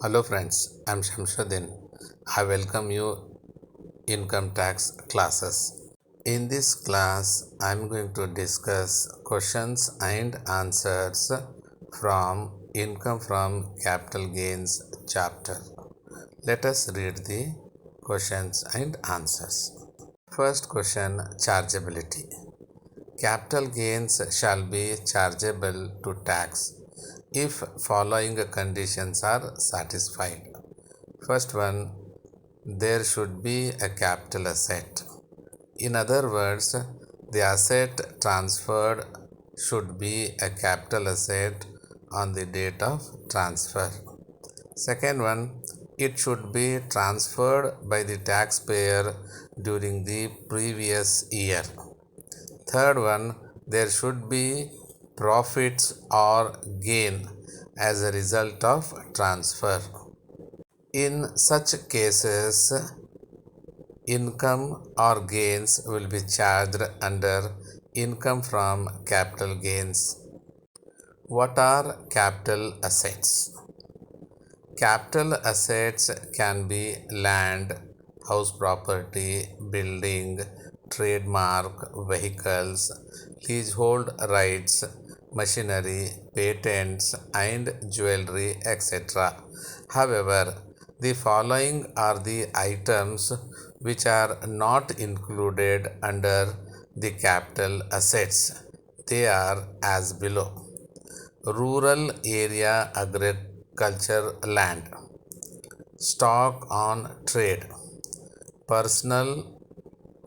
Hello friends, I'm Shamsuddin. I welcome you income tax classes. In this class, I'm going to discuss questions and answers from income from capital gains chapter. Let us read the questions and answers. First question, chargeability. Capital gains shall be chargeable to tax if following conditions are satisfied. First one, there should be a capital asset. In other words, the asset transferred should be a capital asset on the date of transfer. Second one, it should be transferred by the taxpayer during the previous year. Third one, there should be profits or gain as a result of transfer. In such cases, income or gains will be charged under income from capital gains. What are capital assets? Capital assets can be land, house property, building, trademark, vehicles, leasehold rights, machinery, patents, and jewelry, etc. However, the following are the items which are not included under the capital assets. They are as below. Rural area agriculture land, stock on trade, personal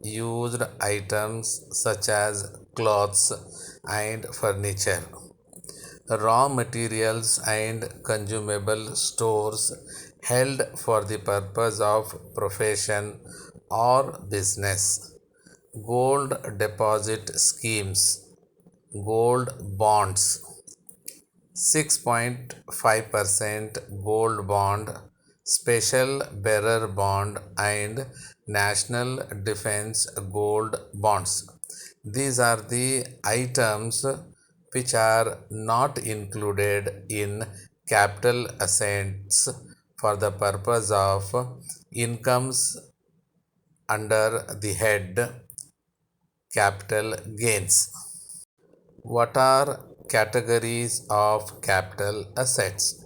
used items such as clothes and furniture, raw materials and consumable stores held for the purpose of profession or business, gold deposit schemes, gold bonds, 6.5% gold bond, special bearer bond, and national defense gold bonds. These are the items which are not included in capital assets for the purpose of incomes under the head capital gains. What are categories of capital assets?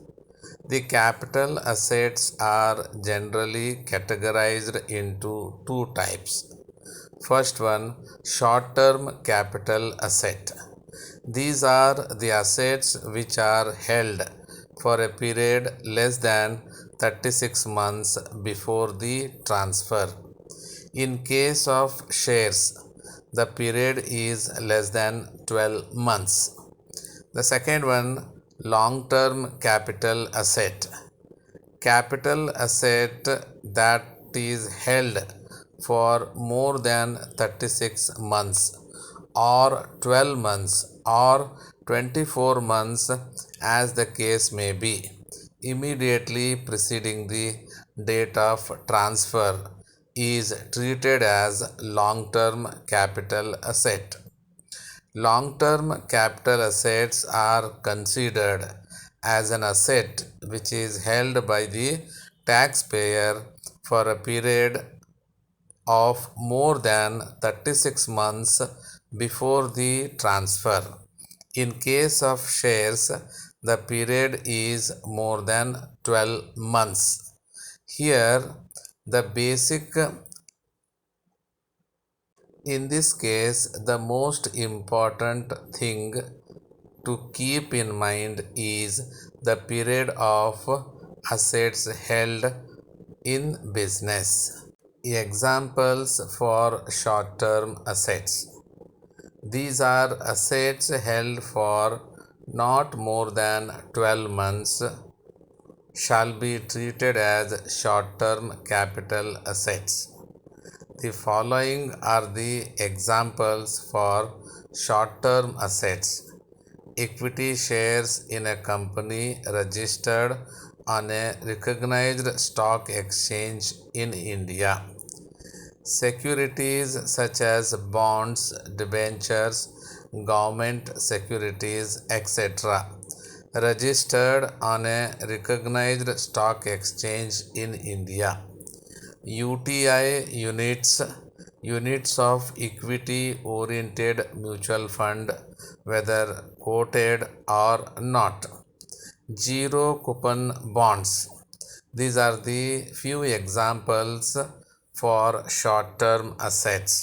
The capital assets are generally categorized into two types. First one, short-term capital asset. These are the assets which are held for a period less than 36 months before the transfer. In case of shares, the period is less than 12 months. The second one, long-term capital asset. Capital asset that is held for more than 36 months or 12 months or 24 months as the case may be, immediately preceding the date of transfer is treated as long-term capital asset. Long-term capital assets are considered as an asset which is held by the taxpayer for a period of more than 36 months before the transfer. In case of shares, the period is more than 12 months. Here, the basic in this case, the most important thing to keep in mind is the period of assets held in business. Examples for short-term assets. These are assets held for not more than 12 months shall be treated as short-term capital assets. The following are the examples for short-term assets. Equity shares in a company registered on a recognized stock exchange in India. Securities such as bonds, debentures, government securities, etc. registered on a recognized stock exchange in India. UTI units of equity oriented mutual fund, whether quoted or not. Zero coupon bonds. These are the few examples for short term assets.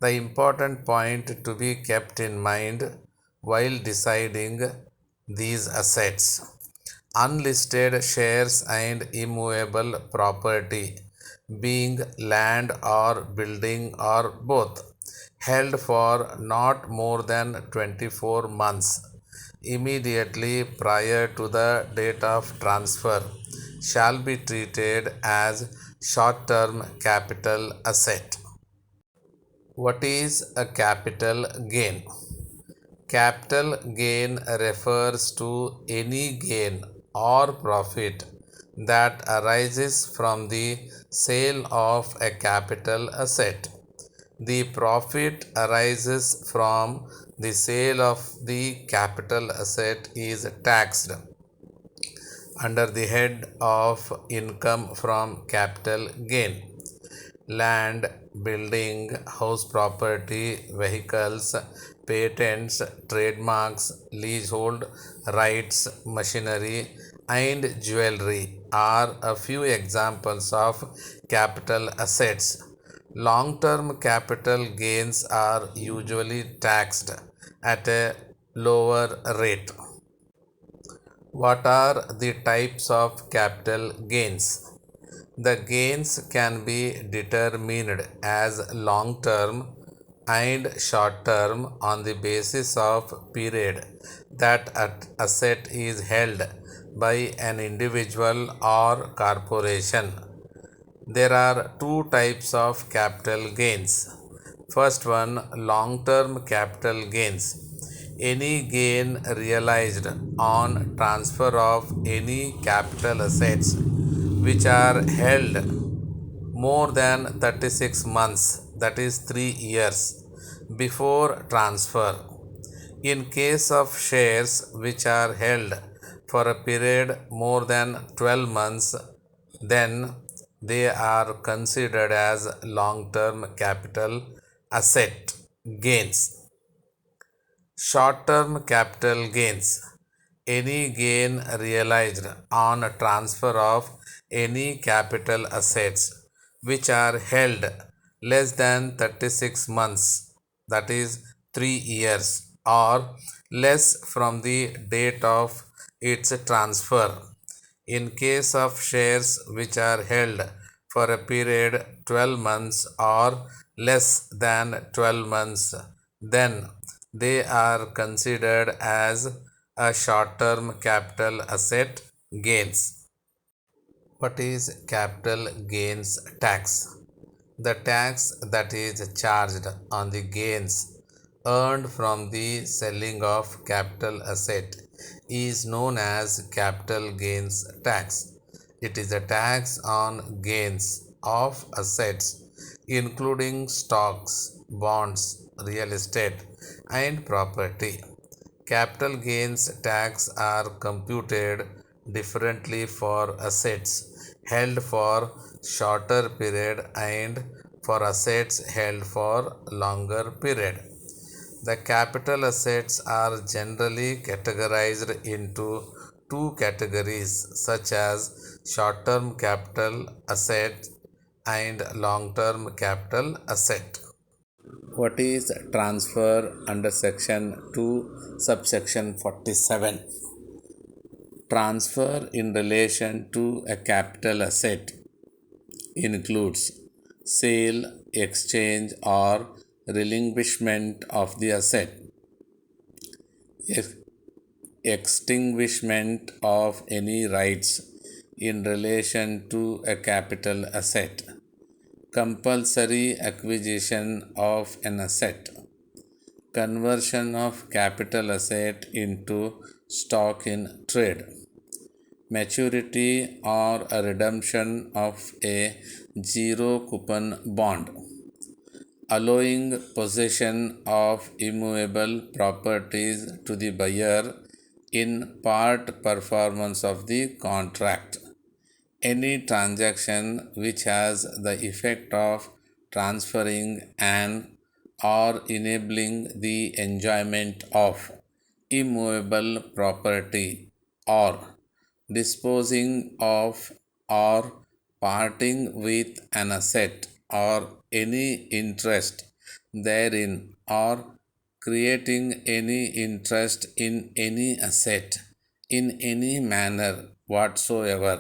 The important point to be kept in mind while deciding these assets: unlisted shares and immovable property, being land or building or both, held for not more than 24 months immediately prior to the date of transfer, shall be treated as short term capital asset. What is a capital gain? Capital gain refers to any gain or profit that arises from the sale of a capital asset. The profit arises from the sale of the capital asset is taxed under the head of income from capital gain. Land, building, house property, vehicles, patents, trademarks, leasehold rights, machinery, and jewelry are a few examples of capital assets. Long term capital gains are usually taxed at a lower rate. What are the types of capital gains? The gains can be determined as long term and short term on the basis of period that an asset is held by an individual or corporation. There are two types of capital gains. First one, long term capital gains. Any gain realized on transfer of any capital assets which are held more than 36 months, that is 3 years, before transfer. In case of shares which are held for a period more than 12 months, then they are considered as long term capital asset gains. Short term capital gains. Any gain realized on transfer of any capital assets which are held less than 36 months, that is 3 years, or less from the date of its transfer. In case of shares which are held for a period 12 months or less than 12 months, then they are considered as a short term capital asset gains. What is capital gains tax? The tax that is charged on the gains earned from the selling of capital asset is known as capital gains tax. It is a tax on gains of assets including stocks, bonds, real estate, and property. Capital gains tax are computed differently for assets held for shorter period and for assets held for longer period. The capital assets are generally categorized into two categories such as short-term capital asset and long-term capital asset. What is transfer under section 2 subsection 47? Transfer in relation to a capital asset includes sale, exchange, or relinquishment of the asset, extinguishment of any rights in relation to a capital asset, compulsory acquisition of an asset, conversion of capital asset into stock in trade, maturity or a redemption of a zero coupon bond, allowing possession of immovable properties to the buyer in part performance of the contract. Any transaction which has the effect of transferring and or enabling the enjoyment of immovable property or disposing of or parting with an asset or any interest therein or creating any interest in any asset in any manner whatsoever.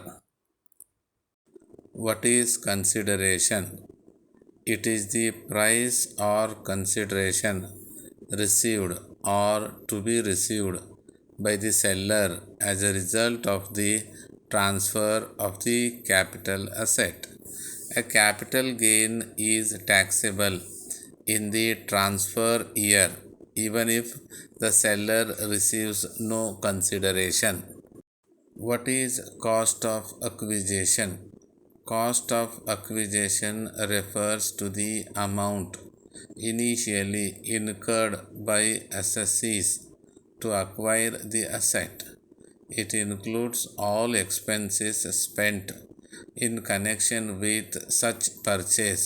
What is consideration? It is the price or consideration received or to be received by the seller as a result of the transfer of the capital asset. A capital gain is taxable in the transfer year even if the seller receives no consideration. What is cost of acquisition? Cost of acquisition refers to the amount initially incurred by assessees to acquire the asset. It includes all expenses spent in connection with such purchase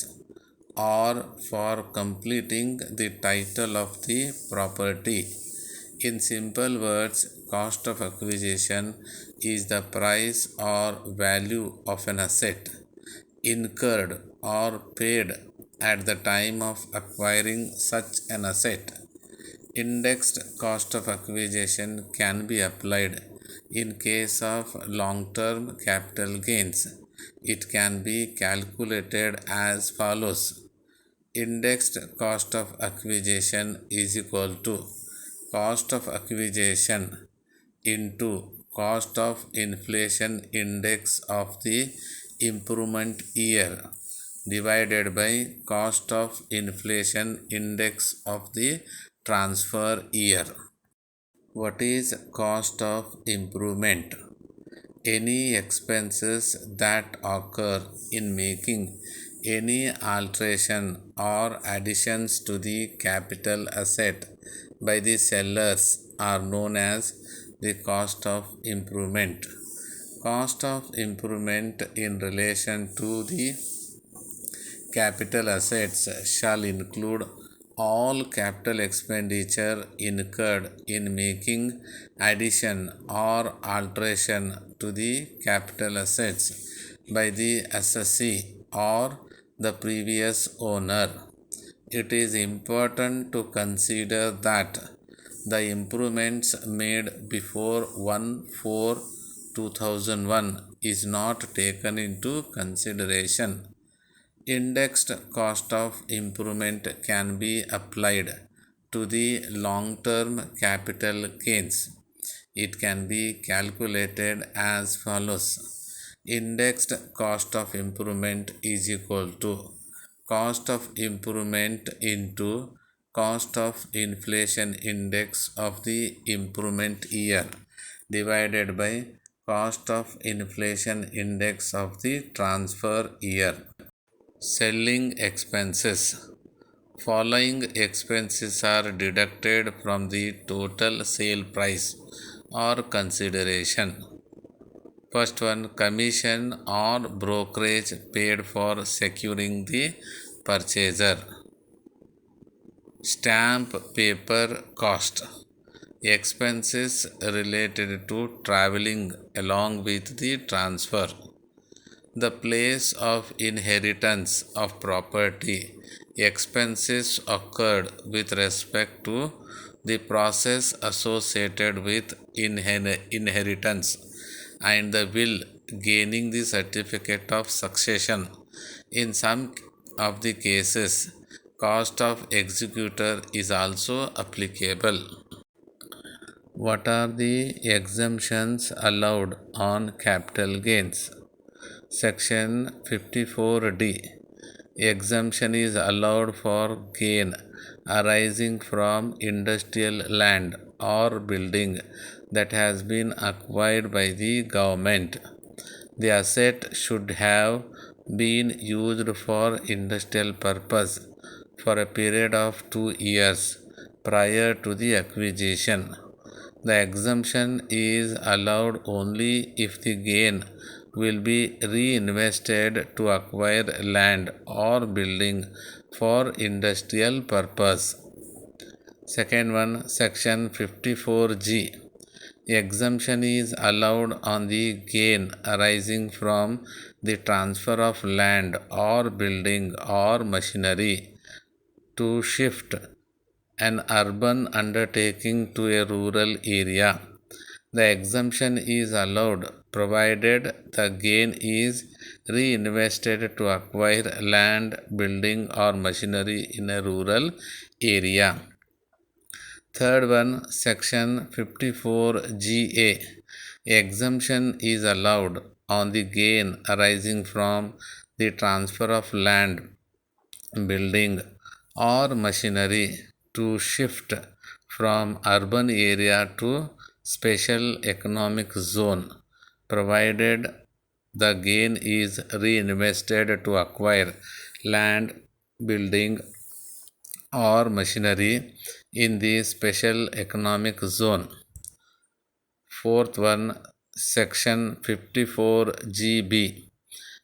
or for completing the title of the property. In simple words, cost of acquisition is the price or value of an asset incurred or paid at the time of acquiring such an asset. Indexed cost of acquisition can be applied in case of long-term capital gains. It can be calculated as follows. Indexed cost of acquisition is equal to cost of acquisition into cost of inflation index of the improvement year divided by cost of inflation index of the transfer year. What is cost of improvement? Any expenses that occur in making any alteration or additions to the capital asset by the sellers are known as the cost of improvement. Cost of improvement in relation to the capital assets shall include all capital expenditure incurred in making addition or alteration to the capital assets by the assessee or the previous owner. It is important to consider that the improvements made before 1/4/2001 is not taken into consideration. Indexed cost of improvement can be applied to the long-term capital gains. It can be calculated as follows. Indexed cost of improvement is equal to cost of improvement into cost of inflation index of the improvement year divided by cost of inflation index of the transfer year. Selling expenses. Following expenses are deducted from the total sale price or consideration. First one, commission or brokerage paid for securing the purchaser. Stamp paper cost. Expenses related to traveling along with the transfer. The place of inheritance of property. Expenses occurred with respect to the process associated with inheritance and the will gaining the certificate of succession. In some of the cases, cost of executor is also applicable. What are the exemptions allowed on capital gains? Section 54D. Exemption is allowed for gain arising from industrial land or building that has been acquired by the government. The asset should have been used for industrial purpose for a period of 2 years prior to the acquisition. The exemption is allowed only if the gain will be reinvested to acquire land or building for industrial purpose. Second one, section 54G. Exemption is allowed on the gain arising from the transfer of land or building or machinery to shift an urban undertaking to a rural area. The exemption is allowed provided the gain is reinvested to acquire land, building, or machinery in a rural area. Third one, section 54GA. Exemption is allowed on the gain arising from the transfer of land, building, or machinery to shift from urban area to special economic zone, provided the gain is reinvested to acquire land, building, or machinery in the special economic zone. Fourth one, section 54GB.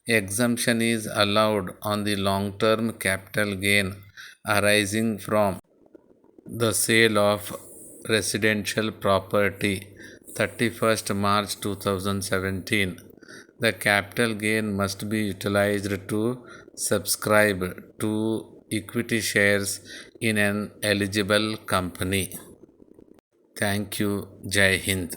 Exemption is allowed on the long-term capital gain arising from the sale of residential property 31st March 2017. The capital gain must be utilized to subscribe to equity shares in an eligible company. Thank you. Jai Hind.